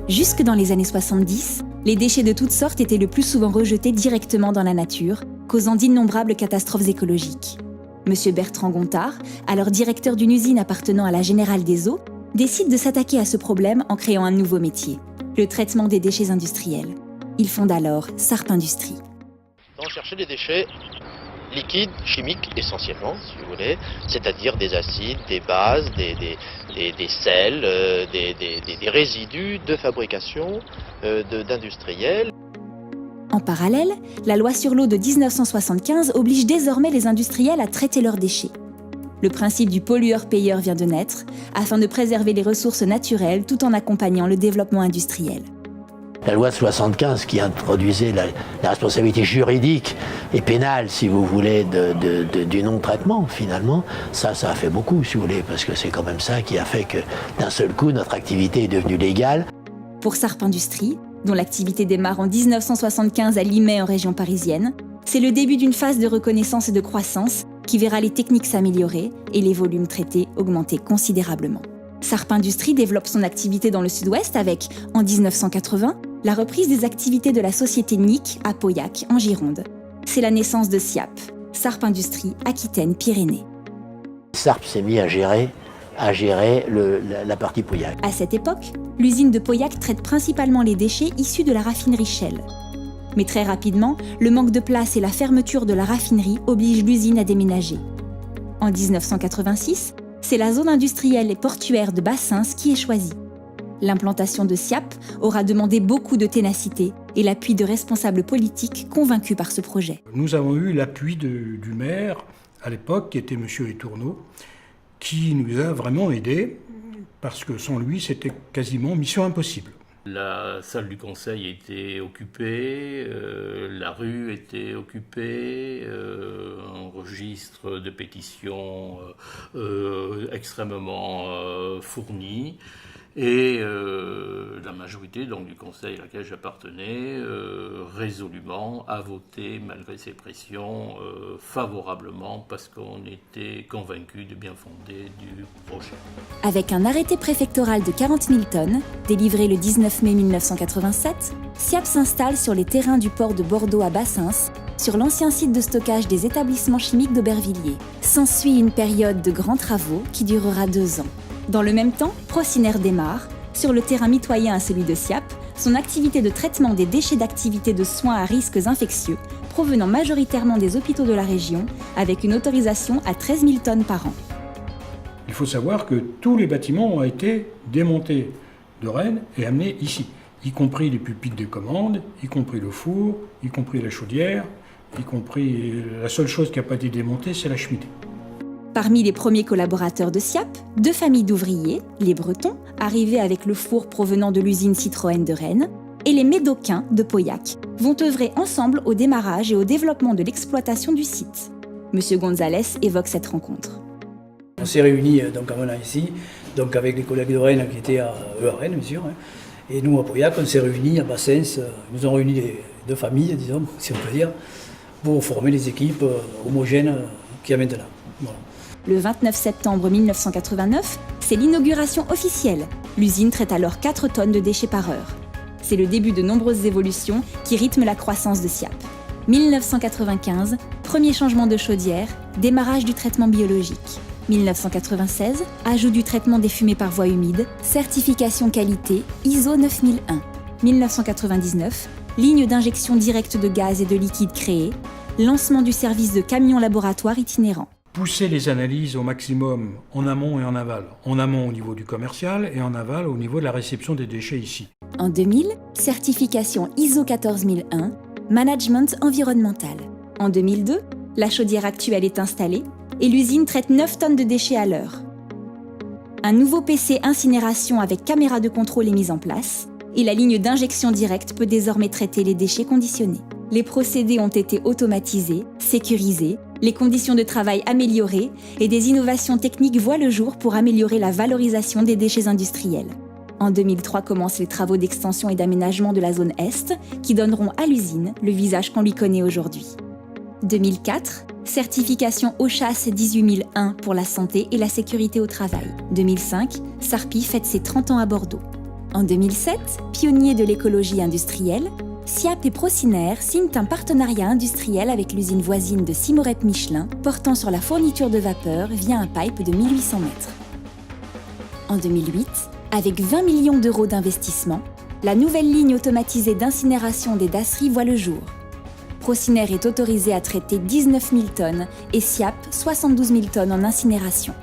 Jusque dans les années 70, les déchets de toutes sortes étaient le plus souvent rejetés directement dans la nature, causant d'innombrables catastrophes écologiques. Monsieur Bertrand Gontard, alors directeur d'une usine appartenant à la Générale des Eaux, décide de s'attaquer à ce problème en créant un nouveau métier, le traitement des déchets industriels. Il fonde alors Sarp Industrie. On cherchait des déchets liquides, chimiques essentiellement, si vous voulez, c'est-à-dire des acides, des bases, des sels, des résidus de fabrication d'industriels. En parallèle, la loi sur l'eau de 1975 oblige désormais les industriels à traiter leurs déchets. Le principe du pollueur-payeur vient de naître, afin de préserver les ressources naturelles tout en accompagnant le développement industriel. La loi de 75 qui introduisait la responsabilité juridique et pénale, si vous voulez, du non-traitement, finalement, ça a fait beaucoup, si vous voulez, parce que c'est quand même ça qui a fait que, d'un seul coup, notre activité est devenue légale. Pour Sarp Industrie, dont l'activité démarre en 1975 à Limay en région parisienne, c'est le début d'une phase de reconnaissance et de croissance qui verra les techniques s'améliorer et les volumes traités augmenter considérablement. Sarp Industrie développe son activité dans le sud-ouest avec, en 1980, la reprise des activités de la société NIC à Pauillac, en Gironde. C'est la naissance de SIAP, Sarp Industrie Aquitaine-Pyrénées. Sarp s'est mis à gérer la partie Pauillac. À cette époque, l'usine de Pauillac traite principalement les déchets issus de la raffinerie Shell. Mais très rapidement, le manque de place et la fermeture de la raffinerie obligent l'usine à déménager. En 1986, c'est la zone industrielle et portuaire de Bassins qui est choisie. L'implantation de SIAP aura demandé beaucoup de ténacité et l'appui de responsables politiques convaincus par ce projet. Nous avons eu l'appui du maire à l'époque, qui était M. Etourneau, qui nous a vraiment aidés, parce que sans lui, c'était quasiment mission impossible. La salle du conseil était occupée, la rue était occupée, un registre de pétitions extrêmement fourni. Et la majorité donc, du conseil à laquelle j'appartenais résolument a voté, malgré ces pressions, favorablement parce qu'on était convaincus du bien fondé du projet. Avec un arrêté préfectoral de 40 000 tonnes, délivré le 19 mai 1987, SIAP s'installe sur les terrains du port de Bordeaux à Bassins, sur l'ancien site de stockage des établissements chimiques d'Aubervilliers. S'ensuit une période de grands travaux qui durera 2 ans. Dans le même temps, Prociner démarre, sur le terrain mitoyen à celui de SIAP, son activité de traitement des déchets d'activités de soins à risques infectieux, provenant majoritairement des hôpitaux de la région, avec une autorisation à 13 000 tonnes par an. Il faut savoir que tous les bâtiments ont été démontés de Rennes et amenés ici, y compris les pupitres de commande, y compris le four, y compris la chaudière, y compris... La seule chose qui n'a pas été démontée, c'est la cheminée. Parmi les premiers collaborateurs de SIAP, 2 familles d'ouvriers, les Bretons, arrivés avec le four provenant de l'usine Citroën de Rennes, et les Médocains de Pauillac, vont œuvrer ensemble au démarrage et au développement de l'exploitation du site. Monsieur Gonzalez évoque cette rencontre. On s'est réunis donc en venant ici, donc avec les collègues de Rennes qui étaient à Rennes, bien sûr, et nous à Pauillac, on s'est réunis à Bassins, nous avons réuni les 2 familles, disons, si on peut dire, pour former les équipes homogènes qu'il y a maintenant. Voilà. Le 29 septembre 1989, c'est l'inauguration officielle. L'usine traite alors 4 tonnes de déchets par heure. C'est le début de nombreuses évolutions qui rythment la croissance de SIAP. 1995, premier changement de chaudière, démarrage du traitement biologique. 1996, ajout du traitement des fumées par voie humide, certification qualité ISO 9001. 1999, ligne d'injection directe de gaz et de liquide créée, lancement du service de camions laboratoires itinérants. Pousser les analyses au maximum en amont et en aval. En amont au niveau du commercial et en aval au niveau de la réception des déchets ici. En 2000, certification ISO 14001, management environnemental. En 2002, la chaudière actuelle est installée et l'usine traite 9 tonnes de déchets à l'heure. Un nouveau PC incinération avec caméra de contrôle est mis en place et la ligne d'injection directe peut désormais traiter les déchets conditionnés. Les procédés ont été automatisés, sécurisés, les conditions de travail améliorées et des innovations techniques voient le jour pour améliorer la valorisation des déchets industriels. En 2003 commencent les travaux d'extension et d'aménagement de la zone Est qui donneront à l'usine le visage qu'on lui connaît aujourd'hui. 2004, certification OSHAS 18001 pour la santé et la sécurité au travail. 2005, Sarpi fête ses 30 ans à Bordeaux. En 2007, pionnier de l'écologie industrielle, SIAP et Prociner signent un partenariat industriel avec l'usine voisine de Simorep-Michelin, portant sur la fourniture de vapeur via un pipe de 1800 mètres. En 2008, avec 20 millions d'euros d'investissement, la nouvelle ligne automatisée d'incinération des dasseries voit le jour. Prociner est autorisé à traiter 19 000 tonnes et SIAP 72 000 tonnes en incinération.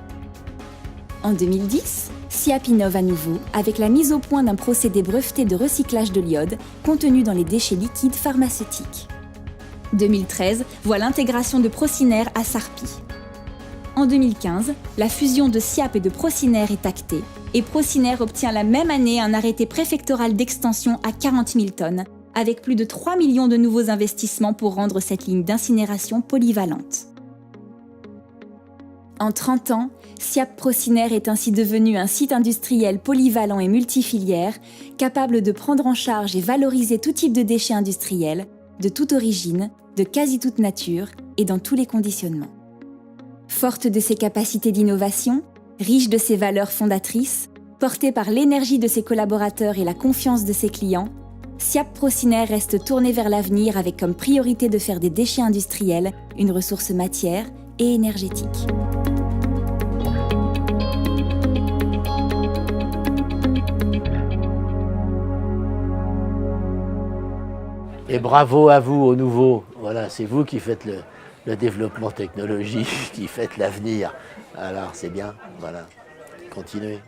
En 2010, SIAP innove à nouveau avec la mise au point d'un procédé breveté de recyclage de l'iode contenu dans les déchets liquides pharmaceutiques. 2013 voit l'intégration de Prociner à Sarpi. En 2015, la fusion de SIAP et de Prociner est actée et Prociner obtient la même année un arrêté préfectoral d'extension à 40 000 tonnes avec plus de 3 millions de nouveaux investissements pour rendre cette ligne d'incinération polyvalente. En 30 ans, SIAP Prociner est ainsi devenu un site industriel polyvalent et multifilière, capable de prendre en charge et valoriser tout type de déchets industriels, de toute origine, de quasi toute nature et dans tous les conditionnements. Forte de ses capacités d'innovation, riche de ses valeurs fondatrices, portée par l'énergie de ses collaborateurs et la confiance de ses clients, SIAP Prociner reste tourné vers l'avenir avec comme priorité de faire des déchets industriels une ressource matière et énergétique. Et bravo à vous, au nouveau. Voilà, c'est vous qui faites le développement technologique, qui faites l'avenir. Alors, c'est bien. Voilà. Continuez.